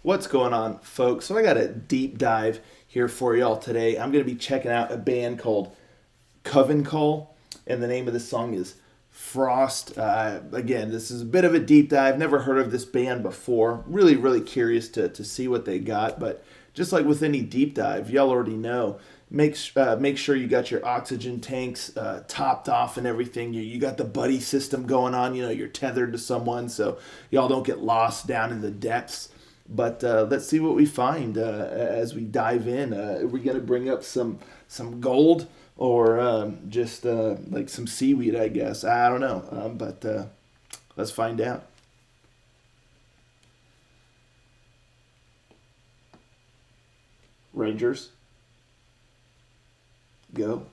What's going on, folks? So I got a deep dive here for y'all today. I'm going to be checking out a band called Coven, and the name of the song is Frost. Again, this is a bit of a deep dive. Never heard of this band before. Really curious to see what they got. But just like with any deep dive, y'all already know. Make sure you got your oxygen tanks topped off and everything. You got the buddy system going on. You know, you're tethered to someone, so y'all don't get lost down in the depths. But let's see what we find as we dive in. Are we gonna bring up some gold or just like some seaweed? I guess I don't know, but let's find out. Rangers, go.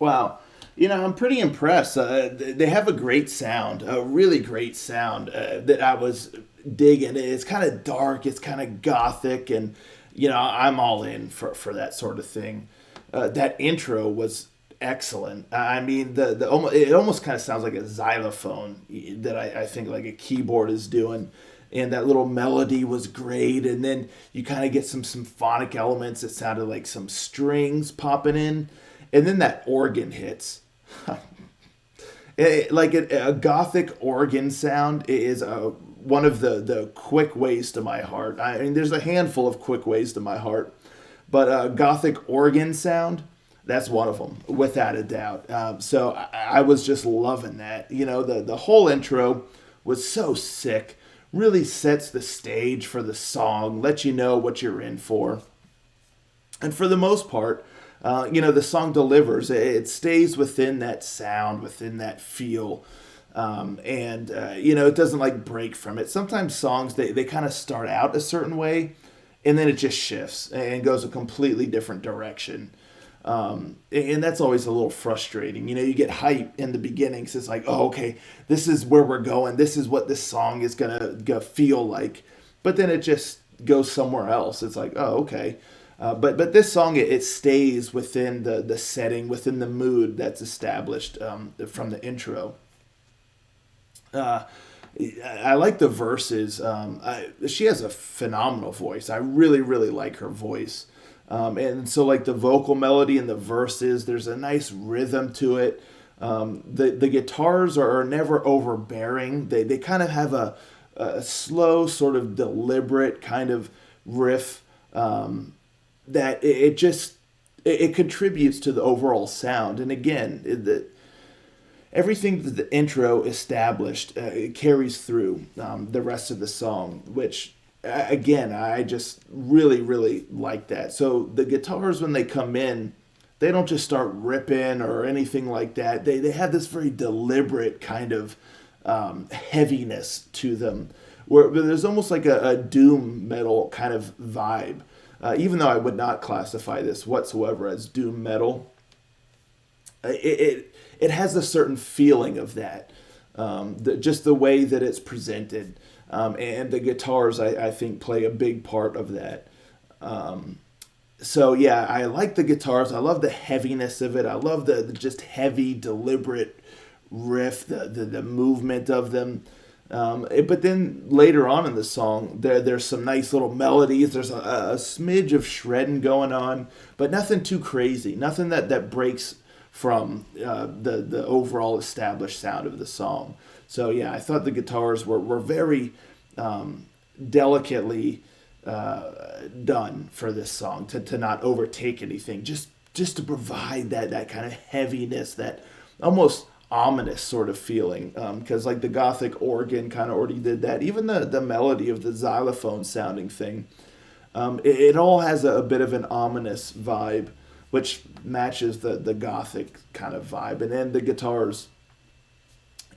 Wow. I'm pretty impressed. They have a great sound, a really great sound that I was digging. It's kind of dark, it's kind of gothic, and I'm all in for that sort of thing. That intro was excellent. I mean, it almost kind of sounds like a xylophone that I think like a keyboard is doing. And that little melody was great, and then you kind of get some symphonic elements that sounded like some strings popping in, and then that organ hits. Like a gothic organ sound is one of the quick ways to my heart. I mean, there's a handful of quick ways to my heart, but a gothic organ sound, that's one of them, without a doubt. So I was just loving that. The whole intro was so sick. Really sets the stage for the song, lets you know what you're in for. And for the most part, the song delivers. It stays within that sound, within that feel. It doesn't like break from it. Sometimes songs, they kind of start out a certain way and then it just shifts and goes a completely different direction. And that's always a little frustrating. You get hype in the beginning, so it's like, oh, okay, this is where we're going. This is what this song is gonna feel like. But then it just goes somewhere else. It's like, oh, okay. But this song, it stays within the setting, within the mood that's established from the intro. I like the verses. She has a phenomenal voice. I really, really like her voice. And so like the vocal melody and the verses, there's a nice rhythm to it. The guitars are never overbearing. They kind of have a slow, sort of deliberate kind of riff that it contributes to the overall sound. And again, everything that the intro established it carries through the rest of the song, which again, I just really, really like that. So the guitars, when they come in, they don't just start ripping or anything like that. They have this very deliberate kind of heaviness to them, where there's almost like a doom metal kind of vibe. Even though I would not classify this whatsoever as doom metal, it has a certain feeling of that. Just the way that it's presented. And the guitars, I think, play a big part of that. So yeah, I like the guitars. I love the heaviness of it. I love the just heavy, deliberate riff, the movement of them. But then later on in the song, there's some nice little melodies. There's a smidge of shredding going on, but nothing too crazy. Nothing that breaks from the overall established sound of the song. So yeah, I thought the guitars were very delicately done for this song to not overtake anything, just to provide that kind of heaviness, that almost ominous sort of feeling. Because like the gothic organ kind of already did that. Even the melody of the xylophone sounding thing, it all has a bit of an ominous vibe, which matches the gothic kind of vibe, and then the guitars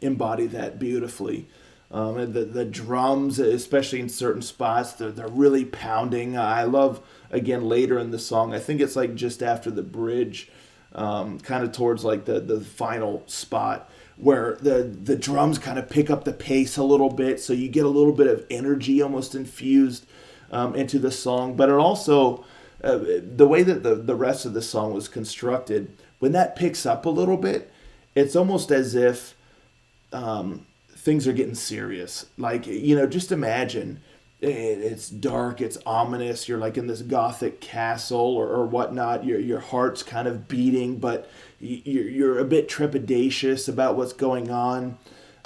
embody that beautifully. And the drums, especially in certain spots, they're really pounding. I love, again, later in the song, I think it's like just after the bridge, kind of towards like the final spot, where the drums kind of pick up the pace a little bit, so you get a little bit of energy almost infused into the song. But it also, the way that the rest of the song was constructed, when that picks up a little bit, it's almost as if things are getting serious. Like, just imagine it's dark, it's ominous, you're like in this gothic castle or whatnot, your heart's kind of beating, but you're a bit trepidatious about what's going on.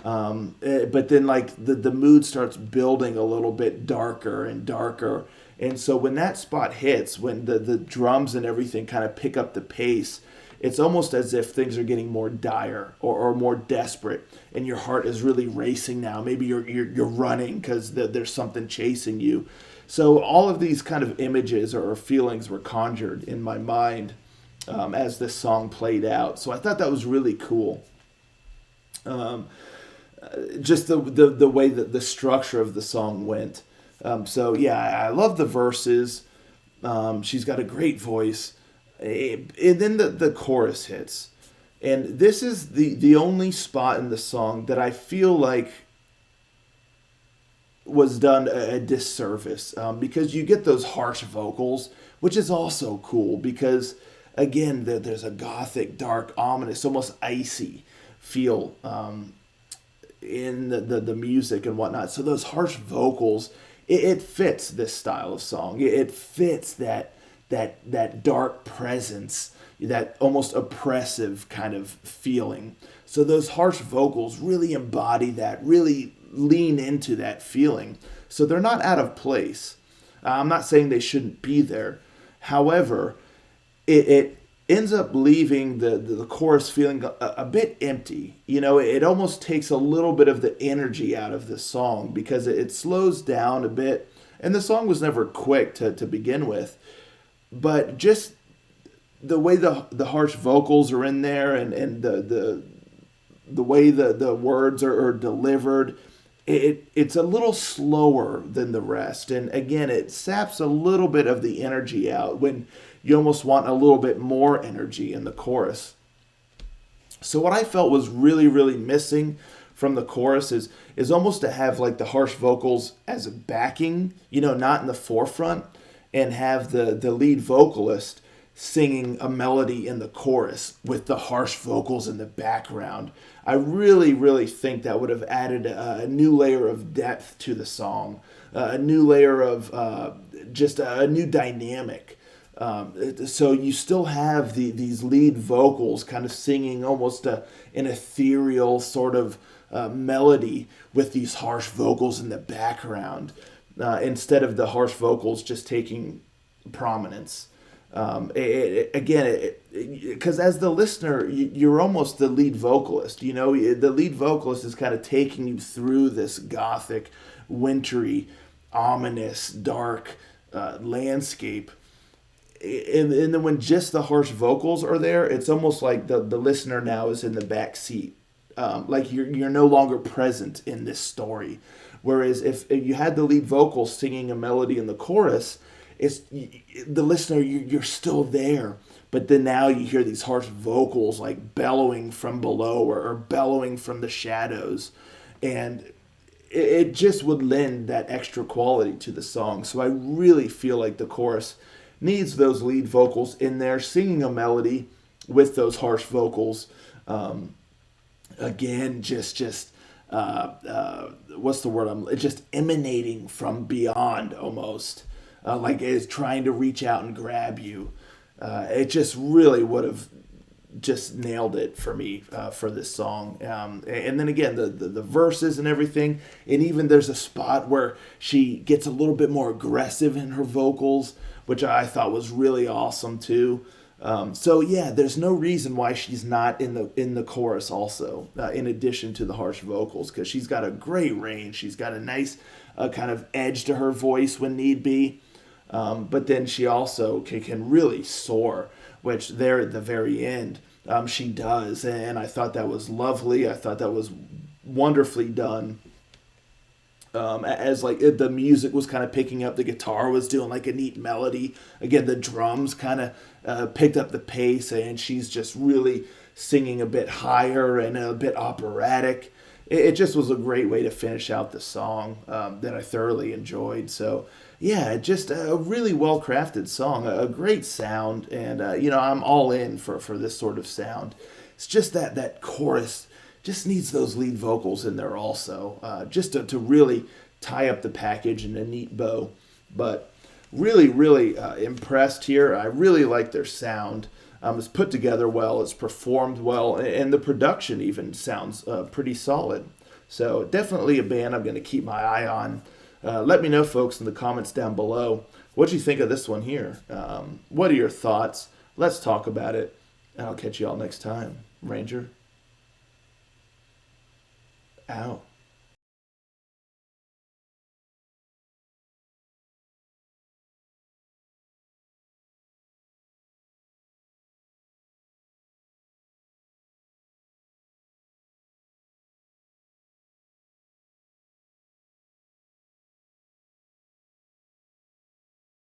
But then like the mood starts building a little bit darker and darker. And so when that spot hits, when the drums and everything kind of pick up the pace, it's almost as if things are getting more dire or more desperate, and your heart is really racing now. Maybe you're running because there's something chasing you. So all of these kind of images or feelings were conjured in my mind as this song played out. So I thought that was really cool. Just the way that the structure of the song went. So yeah, I love the verses. She's got a great voice. And then the chorus hits. And this is the only spot in the song that I feel like was done a disservice, because you get those harsh vocals, which is also cool because, again, there's a gothic, dark, ominous, almost icy feel in the music and whatnot. So those harsh vocals, it fits this style of song. It fits that dark presence, that almost oppressive kind of feeling. So those harsh vocals really embody that, really lean into that feeling. So they're not out of place. I'm not saying they shouldn't be there. However, it ends up leaving the chorus feeling a bit empty. It almost takes a little bit of the energy out of the song because it slows down a bit. And the song was never quick to begin with. But just the way the harsh vocals are in there, and the way the words are delivered, it's a little slower than the rest. And again, it saps a little bit of the energy out when you almost want a little bit more energy in the chorus. So what I felt was really, really missing from the chorus is almost to have like the harsh vocals as a backing, not in the forefront, and have the lead vocalist singing a melody in the chorus with the harsh vocals in the background. I really, really think that would have added a new layer of depth to the song, a new layer of just a new dynamic. So you still have these lead vocals kind of singing almost an ethereal sort of melody with these harsh vocals in the background, instead of the harsh vocals just taking prominence. Because as the listener, you're almost the lead vocalist. The lead vocalist is kind of taking you through this gothic, wintry, ominous, dark landscape. And then when just the harsh vocals are there, it's almost like the listener now is in the back seat. Like you're no longer present in this story. Whereas if you had the lead vocal singing a melody in the chorus, it's the listener, you're still there, but then now you hear these harsh vocals like bellowing from below or bellowing from the shadows, and it just would lend that extra quality to the song. So I really feel like the chorus needs those lead vocals in there singing a melody with those harsh vocals. Again, just what's the word? Just emanating from beyond almost. Like it's trying to reach out and grab you. It just really would have just nailed it for me for this song. And then again, the verses and everything. And even there's a spot where she gets a little bit more aggressive in her vocals, which I thought was really awesome too. So yeah, there's no reason why she's not in the chorus also, in addition to the harsh vocals, because she's got a great range. She's got a nice kind of edge to her voice when need be. But then she also can really soar, which there at the very end she does. And I thought that was lovely. I thought that was wonderfully done. As like the music was kind of picking up, the guitar was doing like a neat melody. Again, the drums kind of picked up the pace, and she's just really singing a bit higher and a bit operatic. It just was a great way to finish out the song that I thoroughly enjoyed. So yeah, just a really well crafted song, a great sound, and I'm all in for this sort of sound. It's just that chorus just needs those lead vocals in there also, just to really tie up the package in a neat bow. But really, really impressed here. I really like their sound. It's put together well, it's performed well, and the production even sounds pretty solid. So definitely a band I'm going to keep my eye on. Let me know, folks, in the comments down below, what you think of this one here. What are your thoughts? Let's talk about it, and I'll catch you all next time. Ranger out.